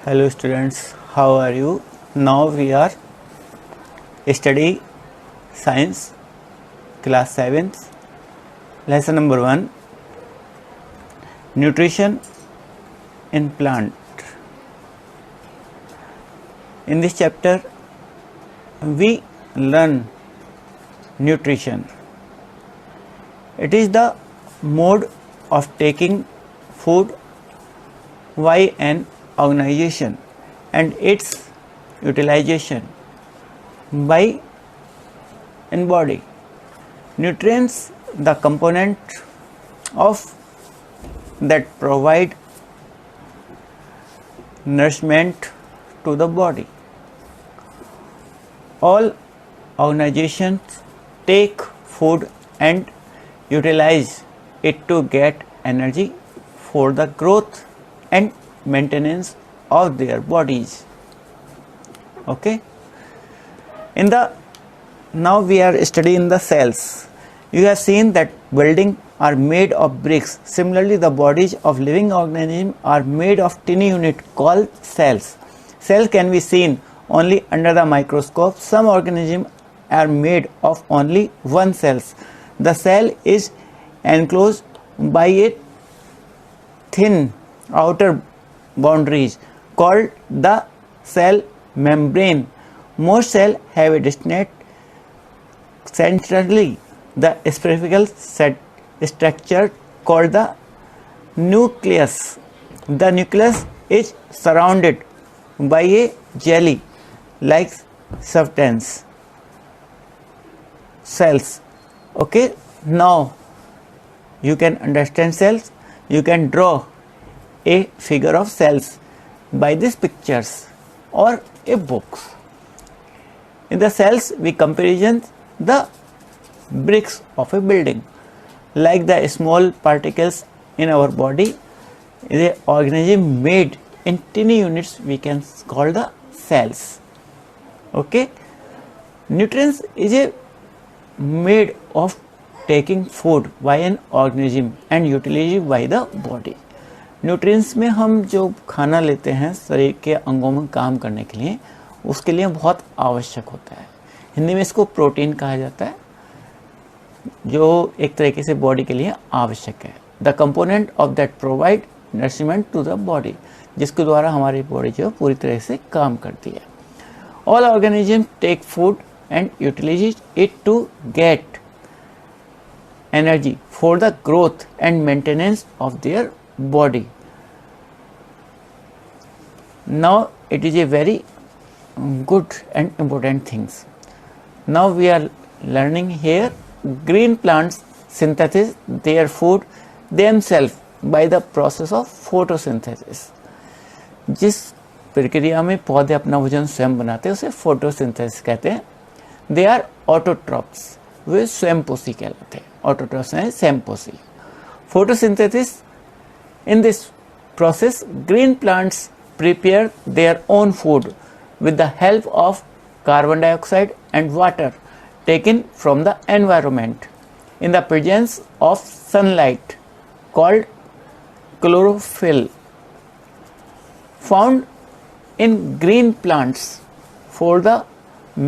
Hello students, how are you? Now we are study science class 7th lesson number 1 nutrition in plant. In this chapter we learn nutrition. It is the mode of taking food by an organization and its utilization by an body. Nutrients, the component of that provide nourishment to the body. All organizations take food and utilize it to get energy for the growth and maintenance of their bodies. Okay. Now we are studying the cells. You have seen that buildings are made of bricks. Similarly, the bodies of living organisms are made of tiny units called cells. Cells can be seen only under the microscope. Some organisms are made of only one cell. The cell is enclosed by a thin outer boundaries called the cell membrane. Most cells have a distinct centrally the spherical structure called the nucleus. The nucleus is surrounded by a jelly like substance. Cells. Okay, now you can understand cells. You can draw a figure of cells by these pictures or a book. In the cells we comparison the bricks of a building. Like the small particles in our body, the organism made in tiny units we can call the cells. Okay, nutrients is a made of taking food by an organism and utilized by the body. Nutrients में हम जो खाना लेते हैं शरीर के अंगों में काम करने के लिए, उसके लिए बहुत आवश्यक होता है. हिंदी में इसको प्रोटीन कहा जाता है, जो एक तरीके से बॉडी के लिए आवश्यक है. The component of that provide nourishment to the body, जिसके द्वारा हमारी बॉडी जो पूरी तरह से काम करती है. All organism take food and utilize it to get energy for the growth and maintenance of their body. Now it is a very good and important things. Now we are learning here green plants synthesize their food themselves by the process of photosynthesis. जिस प्रक्रिया में पौधे अपना भोजन स्वयं बनाते हैं उसे फोटोसिंथेसिस कहते हैं. दे आर ऑटोट्रॉप्स, वे स्वयंपोषी कहलाते हैं. ऑटोट्रॉप्स हैं स्वयंपोषी. Photosynthesis. In this process, green plants prepare their own food with the help of carbon dioxide and water taken from the environment in the presence of sunlight called chlorophyll found in green plants for the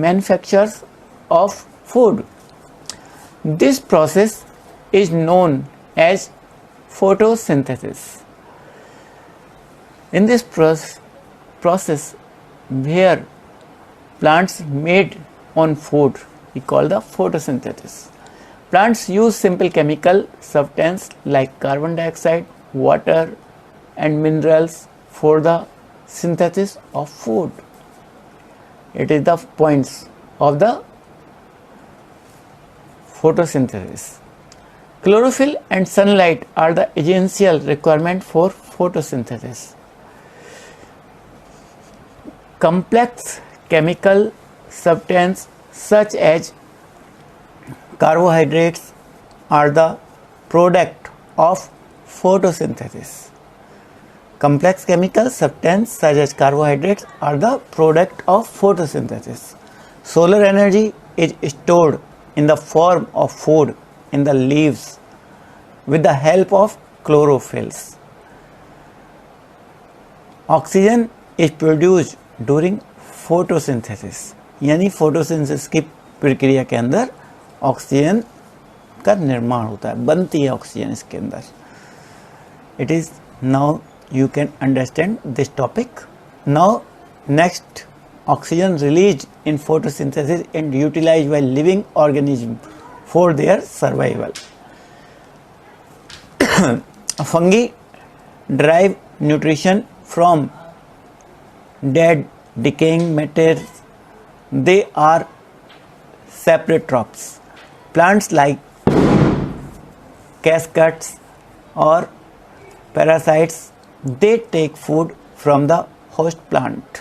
manufacture of food. This process is known as photosynthesis. In this process where plants made on food we call the photosynthesis. Plants use simple chemical substance like carbon dioxide, water and minerals for the synthesis of food. It is the points of the photosynthesis. Chlorophyll and sunlight are the essential requirement for photosynthesis. Complex chemical substances such as carbohydrates are the product of photosynthesis. Complex chemical substances such as carbohydrates are the product of photosynthesis. Solar energy is stored in the form of food in the leaves with the help of chlorophylls. Oxygen is produced during photosynthesis, यानी photosynthesis की प्रक्रिया के अंदर oxygen का निर्माण होता है, बनती है ऑक्सीजन इसके अंदर. It is now you can understand this topic. Now next, oxygen released in photosynthesis and utilized by living organisms for their survival. Fungi derive nutrition from dead decaying matter. They are saprotrophs. Plants like cascades or parasites, they take food from the host plant.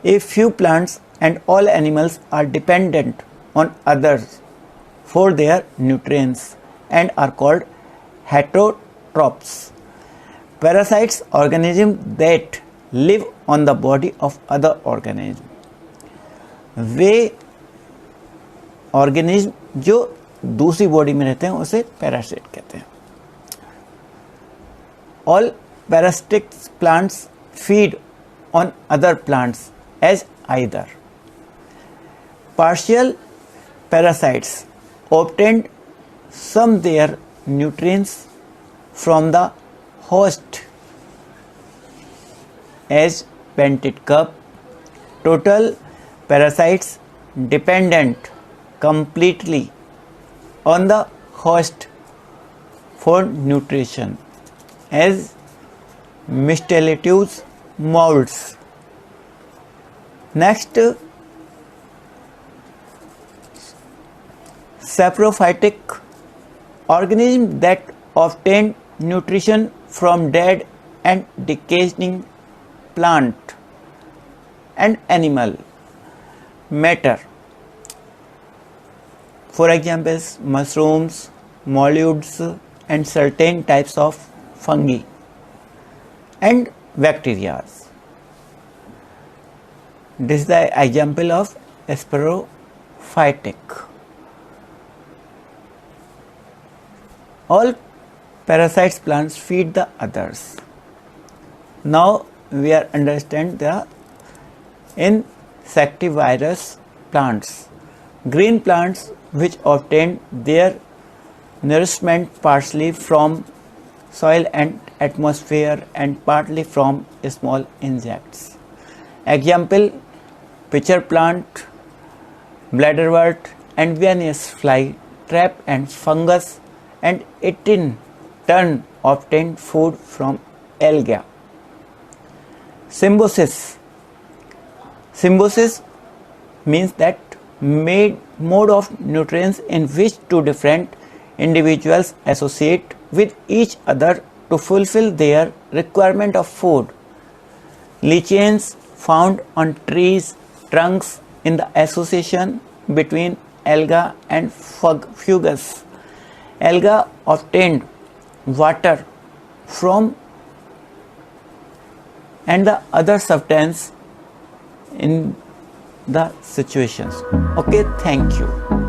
A few plants and all animals are dependent on others for their nutrients and are called heterotrophs. Parasites, organisms that live on the body of other organisms. Way organism जो दूसरी body में रहते हैं उसे parasite कहते हैं. All parasitic plants feed on other plants as either. Partial parasites obtained some their nutrients from the host as painted cup. Total parasites dependent completely on the host for nutrition as Mistelitudes molds. Next, saprophytic organisms that obtain nutrition from dead and decaying plant and animal matter. For example, mushrooms, molluscs, and certain types of fungi and bacteria. This is the example of saprophytic. All parasites plants feed the others. Now we are understand the insectivorous plants. Green plants which obtain their nourishment partially from soil and atmosphere and partly from small insects. Example, pitcher plant, bladderwort and Venus fly trap and fungus, and 18 ton obtained food from algae. Symbiosis. Symbiosis means that mode of nutrients in which two different individuals associate with each other to fulfill their requirement of food. Lichens found on trees trunks in the association between alga and fungus. Alga obtained water from and the other substance in the situations. Okay, thank you.